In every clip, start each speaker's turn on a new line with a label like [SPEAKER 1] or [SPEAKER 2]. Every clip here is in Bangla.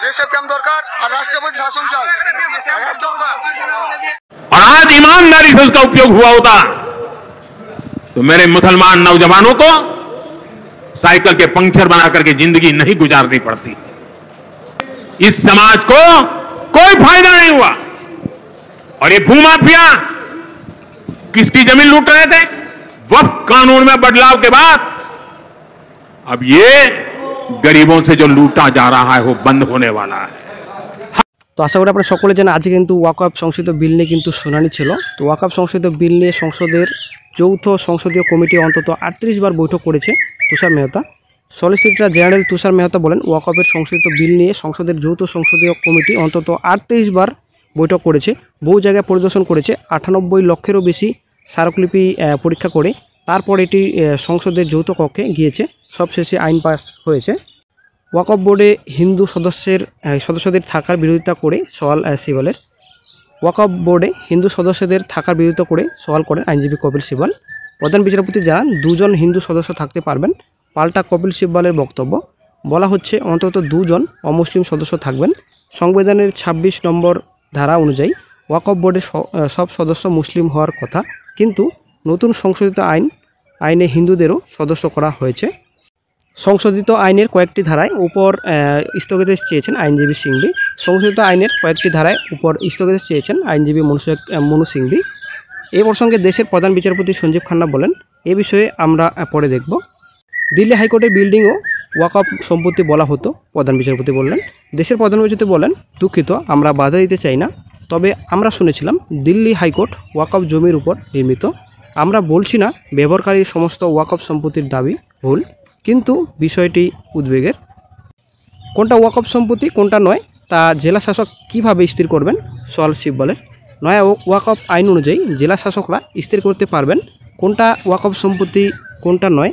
[SPEAKER 1] देशे प्रेम दरकार और राष्ट्रपति शासन चाय।
[SPEAKER 2] और आज ईमानदारी से उसका उपयोग हुआ होता तो मेरे मुसलमान नौजवानों को साइकिल के पंक्चर बना करके जिंदगी नहीं गुजारनी पड़ती। इस समाज को कोई फायदा नहीं हुआ। और ये भूमाफिया किसकी जमीन लूट रहे थे? वक्फ कानून में बदलाव के बाद अब ये गरीबों से जो लूटा जा रहा है वो बंद होने वाला है।
[SPEAKER 3] তো আশা করি আপনারা সকলে জানেন আজকে কিন্তু ওয়াকফ সংশোধিত বিল নিয়ে কিন্তু শুনানি ছিল। তো ওয়াকফ সংশোধিত বিল নিয়ে সংসদের যৌথ সংসদীয় কমিটি অন্তত 38 বার বৈঠক করেছে তুষার মেহতা। সলিসিটর জেনারেল তুষার মেহতা বলেন ওয়াকফের সংশোধিত বিল নিয়ে সংসদের যৌথ সংসদীয় কমিটি অন্তত 38 বার বৈঠক করেছে, বহু জায়গায় পরিদর্শন করেছে, 98 লক্ষেরও বেশি স্মারকলিপি পরীক্ষা করে তারপর এটি সংসদের যৌথ কক্ষে গিয়েছে। সবশেষে আইন পাস হয়েছে। ওয়াকফ বোর্ডে হিন্দু সদস্যদের থাকার বিরোধিতা করে সওয়াল সিবালের। ওয়াকফ বোর্ডে হিন্দু সদস্যদের থাকার বিরোধিতা করে সওয়াল করেন আইনজীবী কপিল সিবাল। প্রধান বিচারপতি জানান 2 জন হিন্দু সদস্য থাকতে পারবেন। পাল্টা কপিল সিবালের বক্তব্য, বলা হচ্ছে অন্তত 2 জন অমুসলিম সদস্য থাকবেন। সংবিধানের 26 নম্বর ধারা অনুযায়ী ওয়াকফ বোর্ডের সব সদস্য মুসলিম হওয়ার কথা, কিন্তু নতুন সংশোধিত আইনে হিন্দুদেরও সদস্য করা হয়েছে। সংশোধিত আইনের কয়েকটি ধারায় উপর স্থগিতাদেশ চেয়েছেন আইনজীবী সিংভি। সংশোধিত আইনের কয়েকটি ধারায় উপর স্থগিতাদেশ চেয়েছেন আইনজীবী মনু সিংভি। এই প্রসঙ্গে দেশের প্রধান বিচারপতি সঞ্জীব খান্না বলেন, এ বিষয়ে আমরা পরে দেখব। দিল্লি হাইকোর্টের বিল্ডিংও ওয়াকফ সম্পত্তি বলা হতো, প্রধান বিচারপতি বললেন। দেশের প্রধান বিচারপতি বলেন, দুঃখিত, আমরা বাধা দিতে চাই না, তবে আমরা শুনেছিলাম দিল্লি হাইকোর্ট ওয়াকফ জমির উপর নির্মিত। আমরা বলছি না ব্যবহারকারীর সমস্ত ওয়াকফ সম্পত্তির দাবি ভুল, কিন্তু বিষয়টি উদ্বেগের। কোনটা ওয়াকফ সম্পত্তি কোনটা নয় তা জেলা শাসক কীভাবে স্থির করবেন? সওয়াল সিবালের। নয়া ওয়াকফ আইন অনুযায়ী জেলা শাসকরা স্থির করতে পারবেন কোনটা ওয়াকফ সম্পত্তি কোনটা নয়।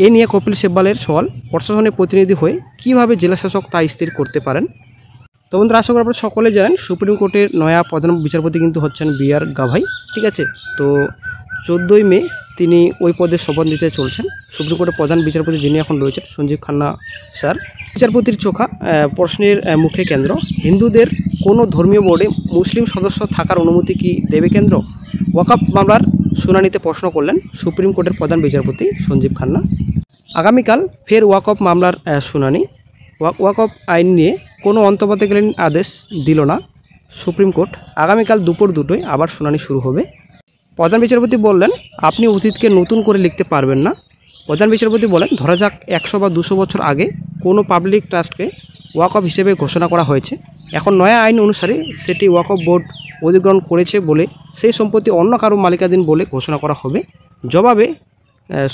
[SPEAKER 3] এ নিয়ে কপিল সিবালের সওয়াল, প্রশাসনের প্রতিনিধি হয়ে কিভাবে জেলা শাসক তা স্থির করতে পারেন? তো বন্ধুরা, আশা করি আপনারা সকলে জানেন সুপ্রিম কোর্টের নয়া প্রধান বিচারপতি কিন্তু হচ্ছেন BR গাভাই। ঠিক আছে, তো 14ই মে তিনি ওই পদে শপথ নিতে চলছেন। সুপ্রিম কোর্টের প্রধান বিচারপতি যিনি এখন রয়েছেন সঞ্জীব খান্না স্যার। বিচারপতির চোখা প্রশ্নের মুখে কেন্দ্র, হিন্দুদের কোনো ধর্মীয় বোর্ডে মুসলিম সদস্য থাকার অনুমতি কি দেবে কেন্দ্র? ওয়াকফ মামলার শুনানিতে প্রশ্ন করলেন সুপ্রিম কোর্টের প্রধান বিচারপতি সঞ্জীব খান্না। আগামীকাল ফের ওয়াকফ মামলার শুনানি। ওয়াকফ আইন নিয়ে কোনো অন্তর্বর্তীকালীন আদেশ দিল না সুপ্রিম কোর্ট। আগামীকাল দুপুর 2টোয় আবার শুনানি শুরু হবে। প্রধান বিচারপতি বললেন, আপনি অতীতকে নতুন করে লিখতে পারবেন না। প্রধান বিচারপতি বলেন, ধরা যাক 100 বা 200 বছর আগে কোনো পাবলিক ট্রাস্টকে ওয়াকফ হিসেবে ঘোষণা করা হয়েছে। এখন নয়া আইন অনুসারে সেটি ওয়াকফ বোর্ড অধিগ্রহণ করেছে বলে সেই সম্পত্তি অন্য কারো মালিকাধীন বলে ঘোষণা করা হবে। জবাবে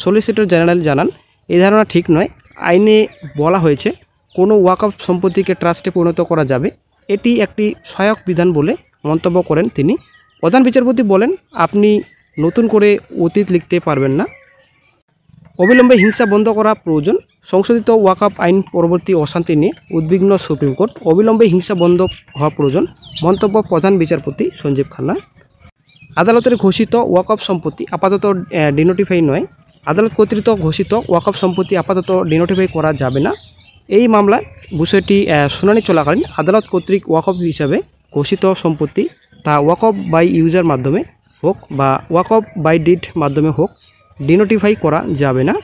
[SPEAKER 3] সলিসিটর জেনারেল জানান, এই ধারণা ঠিক নয়। আইনে বলা হয়েছে কোনো ওয়াকফ সম্পত্তিকে ট্রাস্টে পরিণত করা যাবে, এটি একটি সহায়ক বিধান বলে মন্তব্য করেন তিনি। প্রধান বিচারপতি বলেন, আপনি নতুন করে অতীত লিখতে পারবেন না। অবিলম্বে হিংসা বন্ধ করা প্রয়োজন। সংশোধিত ওয়াকফ আইন পরবর্তী অশান্তি নিয়ে উদ্বিগ্ন সুপ্রিম কোর্ট। অবিলম্বে হিংসা বন্ধ হওয়া প্রয়োজন, মন্তব্য প্রধান বিচারপতি সঞ্জীব খান্না। আদালতের ঘোষিত ওয়াকফ সম্পত্তি আপাতত ডিনোটিফাই নয়। আদালত কর্তৃক ঘোষিত ওয়াকফ সম্পত্তি আপাতত ডিনোটিফাই করা যাবে না। এই মামলায় বিষয়টি শুনানি চলাকালীন আদালত কর্তৃক ওয়াকফ হিসাবে ঘোষিত সম্পত্তি তা ওয়াকফ বাই ইউজার মাধ্যমে হোক বা ওয়াকফ বাই ডিড মাধ্যমে হোক ডিনোটিফাই করা যাবে না।